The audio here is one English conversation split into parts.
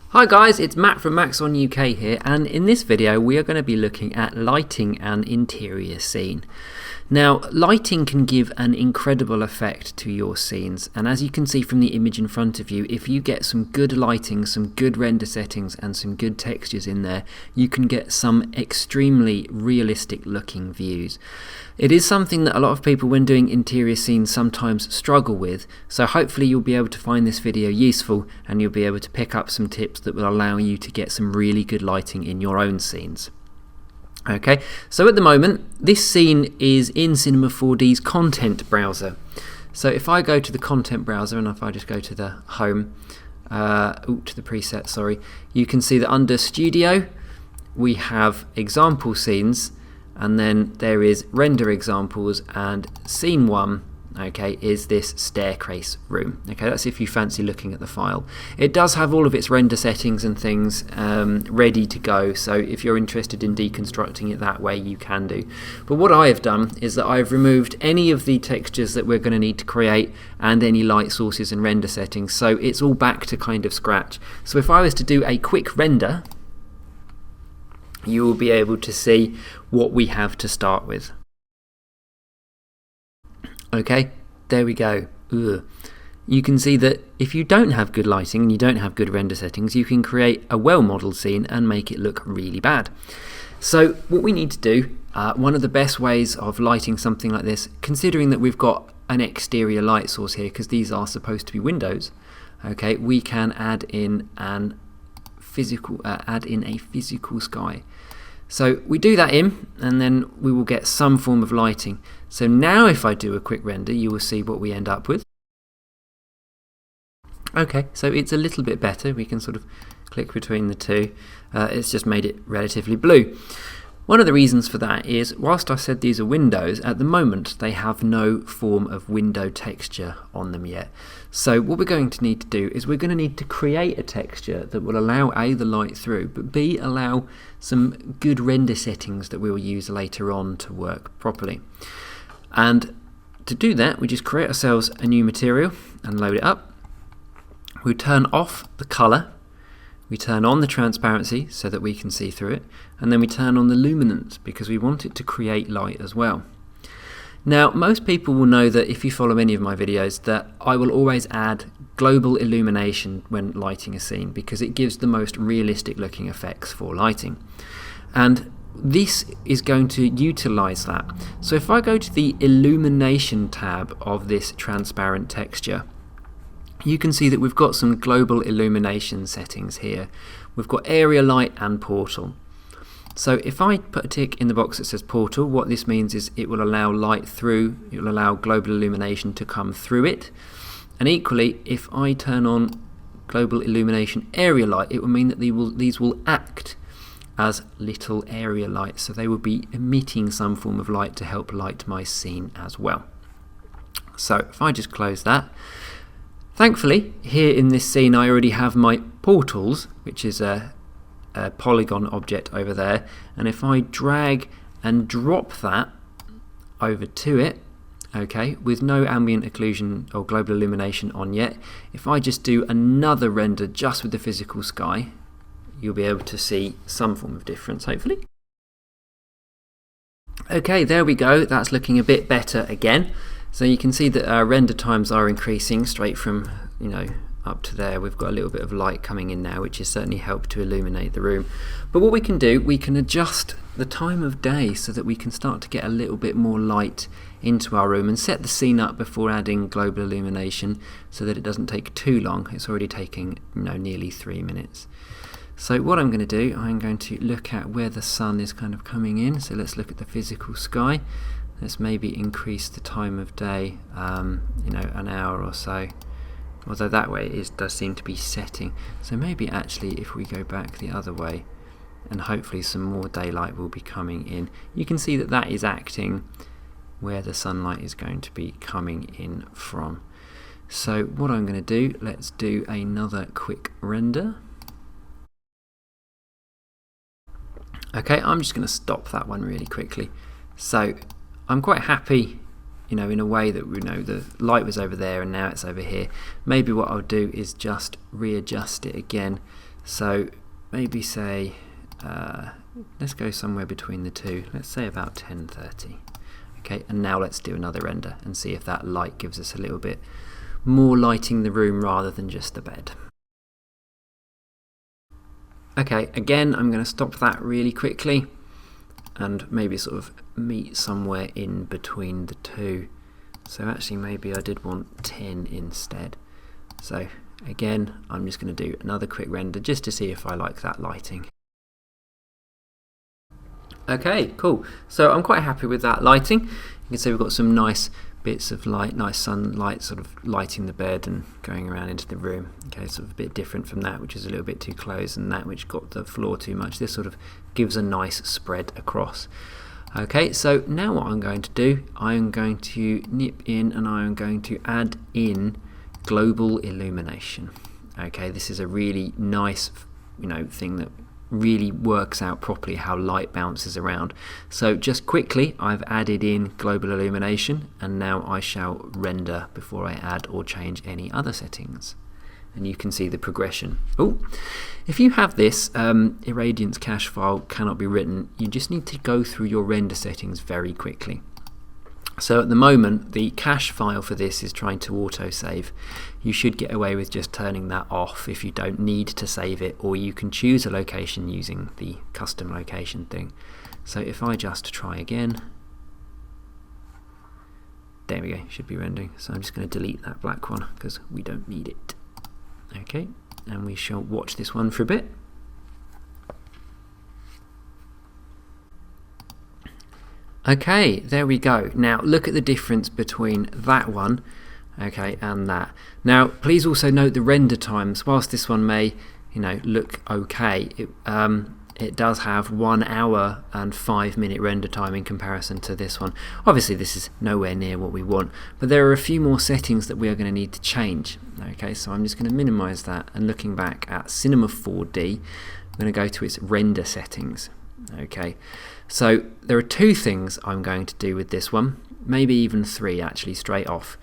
Hi guys, it's Matt from Max on UK here, and in this video we are going to be looking at lighting an interior scene. Now, lighting can give an incredible effect to your scenes, and as you can see from the image in front of you, if you get some good lighting, some good render settings and some good textures in there, you can get some extremely realistic looking views. It is something that a lot of people when doing interior scenes sometimes struggle with, so hopefully you'll be able to find this video useful and you'll be able to pick up some tips that will allow you to get some really good lighting in your own scenes. Okay, so at the moment this scene is in Cinema 4D's content browser. So if I go to the content browser and if I just go to the home, to the preset, sorry, you can see that under studio we have example scenes, and then there is render examples, and scene 1, okay, is this staircase room. Okay, that's if you fancy looking at the file. It does have all of its render settings and things ready to go, so if you're interested in deconstructing it that way, you can do. But what I have done is that I've removed any of the textures that we're going to need to create and any light sources and render settings, so it's all back to kind of scratch. So if I was to do a quick render, you will be able to see what we have to start with. Okay, there we go. Ugh. You can see that if you don't have good lighting and you don't have good render settings, you can create a well-modeled scene and make it look really bad. So what we need to do, one of the best ways of lighting something like this, considering that we've got an exterior light source here, because these are supposed to be windows, okay, we can add in a physical sky. So we do that in, and then we will get some form of lighting. So now if I do a quick render, you will see what we end up with. Okay, so it's a little bit better. We can sort of click between the two. It's just made it relatively blue. One of the reasons for that is, whilst I said these are windows, at the moment they have no form of window texture on them yet. So what we're going to need to do is we're going to need to create a texture that will allow A, the light through, but B, allow some good render settings that we will use later on to work properly. And to do that, we just create ourselves a new material and load it up. We turn off the colour. We turn on the transparency so that we can see through it, and then we turn on the luminance because we want it to create light as well. Now, most people will know that if you follow any of my videos that I will always add Global Illumination when lighting a scene because it gives the most realistic looking effects for lighting. And this is going to utilize that. So if I go to the Illumination tab of this transparent texture, you can see that we've got some global illumination settings here. We've got area light and portal. So if I put a tick in the box that says portal, what this means is it will allow light through, it will allow global illumination to come through it. And equally, if I turn on global illumination area light, it will mean that these will act as little area lights. So they will be emitting some form of light to help light my scene as well. So if I just close that, thankfully, here in this scene I already have my portals, which is a polygon object over there, and if I drag and drop that over to it, okay, with no ambient occlusion or global illumination on yet, if I just do another render just with the physical sky, you'll be able to see some form of difference, hopefully. Okay, there we go, that's looking a bit better again. So you can see that our render times are increasing straight from, up to there. We've got a little bit of light coming in now, which has certainly helped to illuminate the room. But what we can do, we can adjust the time of day so that we can start to get a little bit more light into our room and set the scene up before adding global illumination so that it doesn't take too long. It's already taking nearly 3 minutes. So what I'm going to do, I'm going to look at where the sun is kind of coming in. So let's look at the physical sky. Let's maybe increase the time of day, an hour or so. Although that way it does seem to be setting. So maybe actually if we go back the other way, and hopefully some more daylight will be coming in. You can see that that is acting where the sunlight is going to be coming in from. So what I'm going to do, let's do another quick render. Okay, I'm just going to stop that one really quickly. So I'm quite happy in a way that we know the light was over there and now it's over here. Maybe what I'll do is just readjust it again. So maybe say, let's go somewhere between the two. Let's say about 10:30. Okay, and now let's do another render and see if that light gives us a little bit more lighting the room rather than just the bed. Okay, again, I'm going to stop that really quickly and maybe sort of meet somewhere in between the two. So actually maybe I did want 10 instead. So again, I'm just going to do another quick render just to see if I like that lighting. Okay, cool. So I'm quite happy with that lighting. You can see we've got some nice bits of light, nice sunlight sort of lighting the bed and going around into the room. Okay, sort of a bit different from that which is a little bit too close and that which got the floor too much. This sort of gives a nice spread across. Okay, so now what I'm going to do, I'm going to nip in and I'm going to add in Global Illumination. Okay, this is a really nice thing that really works out properly how light bounces around. So just quickly, I've added in Global Illumination and now I shall render before I add or change any other settings. And you can see the progression. Oh, if you have this irradiance cache file cannot be written, you just need to go through your render settings very quickly. So at the moment, the cache file for this is trying to autosave. You should get away with just turning that off if you don't need to save it, or you can choose a location using the custom location thing. So if I just try again, there we go, should be rendering. So I'm just going to delete that black one because we don't need it. Okay, and we shall watch this one for a bit. Okay, there we go. Now look at the difference between that one, okay, and that. Now please also note the render times. Whilst this one may, look okay, it does have 1 hour and 5 minute render time in comparison to this one. Obviously this is nowhere near what we want, but there are a few more settings that we are going to need to change. Okay, so I'm just going to minimize that, and looking back at Cinema 4D, I'm going to go to its render settings. Okay, so there are 2 things I'm going to do with this one, maybe even 3 actually straight off.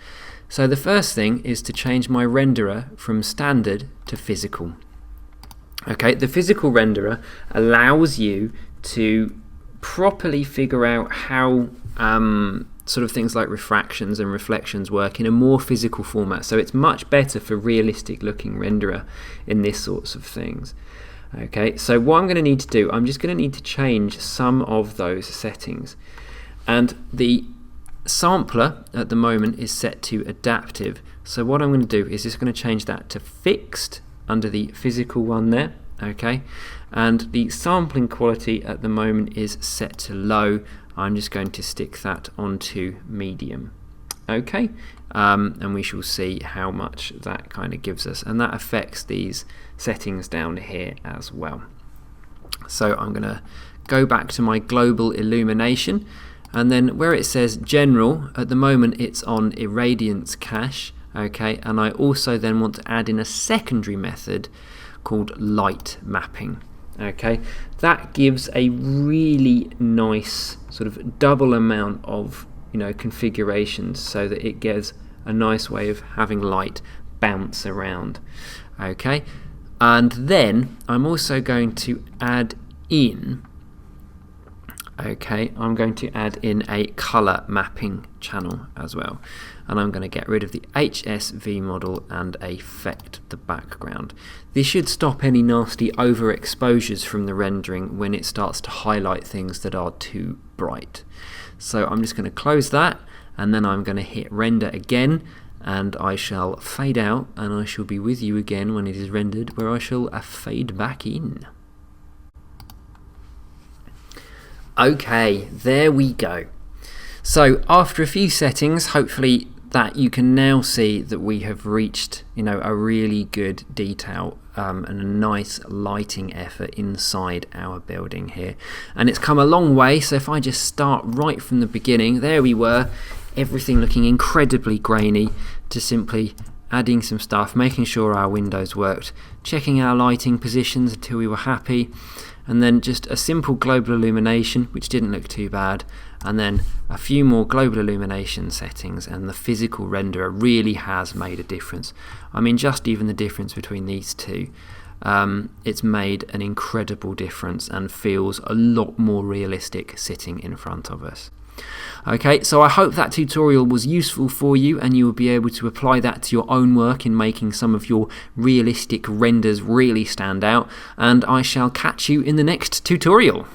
So the first thing is to change my renderer from standard to physical. Okay, the physical renderer allows you to properly figure out how sort of things like refractions and reflections work in a more physical format. So it's much better for realistic looking renderer in this sorts of things. Okay, so what I'm going to need to do, I'm just going to need to change some of those settings. And the sampler at the moment is set to adaptive. So what I'm going to do is just going to change that to fixed under the physical one there. Okay, and the sampling quality at the moment is set to low. I'm just going to stick that onto medium. Okay, and we shall see how much that kind of gives us, and that affects these settings down here as well. So I'm going to go back to my Global Illumination, and then where it says general, at the moment it's on irradiance cache. Okay, and I also then want to add in a secondary method called light mapping. Okay, that gives a really nice sort of double amount of configurations, so that it gives a nice way of having light bounce around. Okay, and then I'm also going to add in I'm going to add in a color mapping channel as well, and I'm going to get rid of the HSV model and affect the background. This should stop any nasty overexposures from the rendering when it starts to highlight things that are too bright. So I'm just going to close that, and then I'm going to hit render again, and I shall fade out, and I shall be with you again when it is rendered, where I shall fade back in. Okay, there we go. So after a few settings, hopefully that you can now see that we have reached a really good detail and a nice lighting effort inside our building here, and it's come a long way. So if I just start right from the beginning, there we were, everything looking incredibly grainy, to simply adding some stuff, making sure our windows worked, checking our lighting positions until we were happy, and then just a simple global illumination which didn't look too bad, and then a few more global illumination settings, and the physical renderer really has made a difference. I mean, just even the difference between these two, it's made an incredible difference and feels a lot more realistic sitting in front of us. Okay, so I hope that tutorial was useful for you and you will be able to apply that to your own work in making some of your realistic renders really stand out, and I shall catch you in the next tutorial.